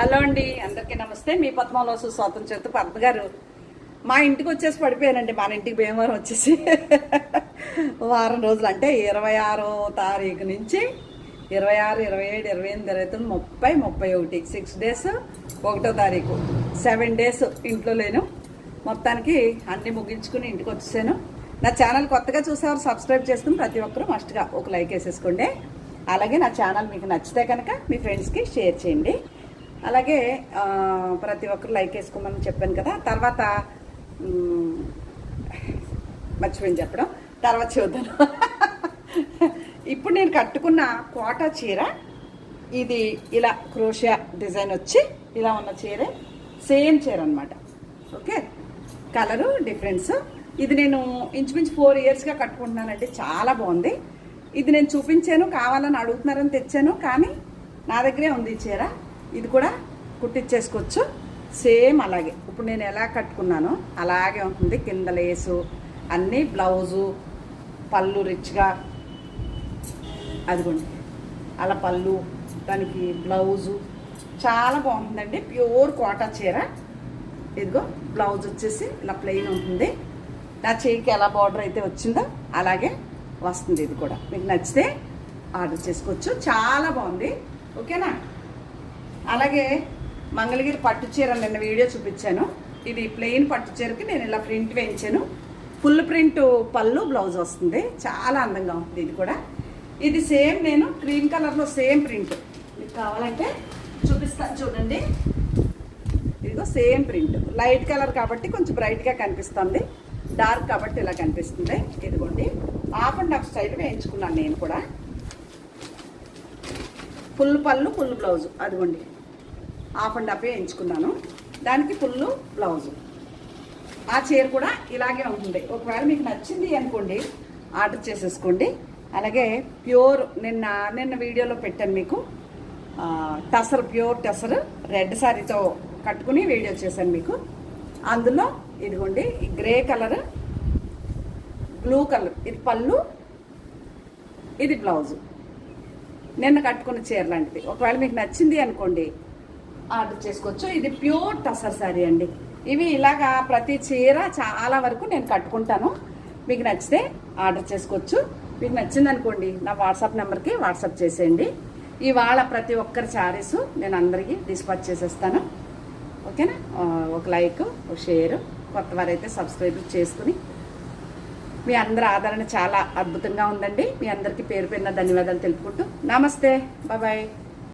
Hello అండి, అందరికీ నమస్తే. మీ పద్మలో సుస్వాతం చేస్తూ పద్మ గారు మా ఇంటికి వచ్చేసి పడిపోయానండి. మన ఇంటికి భీమవరం వచ్చేసి వారం రోజులు, అంటే 26వ తారీఖు నుంచి 26, 27, 28, 29, 30, 31 6 డేస్, 1వ తారీఖు 7 డేస్ ఇంట్లో లేను. మొత్తానికి అన్ని ముగించుకుని ఇంటికి వచ్చేసాను. నా ఛానల్ కొత్తగా చూసేవారు సబ్స్క్రైబ్ చేసుకుని ప్రతి ఒక్కరూ మస్ట్గా ఒక లైక్ వేసేసుకోండి. అలాగే నా ఛానల్ మీకు నచ్చితే కనుక మీ ఫ్రెండ్స్కి షేర్ చేయండి. అలాగే ప్రతి ఒక్కరు లైక్ వేసుకోమని చెప్పాను కదా. తర్వాత మర్చిపోయింది చెప్పడం, తర్వాత చూద్దాను. ఇప్పుడు నేను కట్టుకున్న కోటా చీర ఇది, ఇలా క్రోషియా డిజైన్ వచ్చి ఇలా ఉన్న చీరే, సేమ్ చీర అనమాట. Okay, colour difference. ఇది నేను ఇంచుమించు 4 ఇయర్స్గా కట్టుకుంటున్నానండి. చాలా బాగుంది. ఇది నేను చూపించాను, కావాలని అడుగుతున్నారని తెచ్చాను, కానీ నా దగ్గరే ఉంది ఈ చీర. ఇది కూడా కుట్టించేసుకోవచ్చు సేమ్ అలాగే. ఇప్పుడు నేను ఎలా కట్టుకున్నానో అలాగే ఉంటుంది. కింద లేసు అన్నీ, బ్లౌజు, పళ్ళు రిచ్గా, అదిగోండి అలా పళ్ళు, దానికి బ్లౌజు చాలా బాగుంటుందండి. ప్యూర్ కోటా చీర. ఇదిగో బ్లౌజ్ వచ్చేసి ఇలా ప్లెయిన్ ఉంటుంది. నా చేయికి ఎలా బార్డర్ అయితే వచ్చిందో అలాగే వస్తుంది. ఇది కూడా మీకు నచ్చితే ఆర్డర్ చేసుకోవచ్చు. చాలా బాగుంది. ఓకేనా. అలాగే మంగళగిరి పట్టు చీర నిన్న వీడియో చూపించాను. ఇది ప్లెయిన్ పట్టు చీరకి నేను ఇలా ప్రింట్ వేయించాను. ఫుల్ ప్రింట్ పళ్ళు, బ్లౌజ్ వస్తుంది. చాలా అందంగా ఉంటుంది. ఇది కూడా ఇది సేమ్ నేను క్రీమ్ కలర్లో సేమ్ ప్రింట్ మీకు కావాలంటే చూపిస్తాను చూడండి. ఇదిగో సేమ్ ప్రింట్. లైట్ కలర్ కాబట్టి కొంచెం బ్రైట్గా కనిపిస్తుంది, డార్క్ కాబట్టి ఇలా కనిపిస్తుంది. ఇదిగోండి హాఫ్ అండ్ హాఫ్ స్టైల్ వేయించుకున్నాను నేను కూడా. ఫుల్ పళ్ళు, ఫుల్ బ్లౌజు, అదిగోండి హాఫ్ అండ్ హాఫ్ వేయించుకున్నాను. దానికి ఫుల్ బ్లౌజు. ఆ చీర కూడా ఇలాగే ఉంటుంది. ఒకవేళ మీకు నచ్చింది అనుకోండి ఆర్డర్ చేసేసుకోండి. అలాగే ప్యూర్ నిన్న వీడియోలో పెట్టాను మీకు టసర్, ప్యూర్ టసర్ రెడ్ శారీతో కట్టుకుని వీడియో చేశాను మీకు. అందులో ఇదిగోండి ఈ గ్రే కలర్, బ్లూ కలర్, ఇది పళ్ళు, ఇది బ్లౌజు. నిన్న కట్టుకున్న చీర లాంటిది. ఒకవేళ మీకు నచ్చింది అనుకోండి ఆర్డర్ చేసుకోవచ్చు. ఇది ప్యూర్ టసర్ శారీ అండి. ఇవి ఇలాగా ప్రతి చీర చాలా వరకు నేను కట్టుకుంటాను. మీకు నచ్చితే ఆర్డర్ చేసుకోవచ్చు. మీకు నచ్చింది అనుకోండి నా వాట్సాప్ నెంబర్కి వాట్సాప్ చేసేయండి. ఇవాళ ప్రతి ఒక్కరి శారీస్ నేను అందరికీ డిస్పాచ్ చేసేస్తాను. ఓకేనా. ఒక లైక్, ఒక షేర్, కొత్త వారైతే సబ్స్క్రైబ్ చేసుకుని. మీ అందరి ఆదరణ చాలా అద్భుతంగా ఉందండి. మీ అందరికీ పేరు పేరున ధన్యవాదాలు తెలుపుకుంటూ నమస్తే, బాయ్.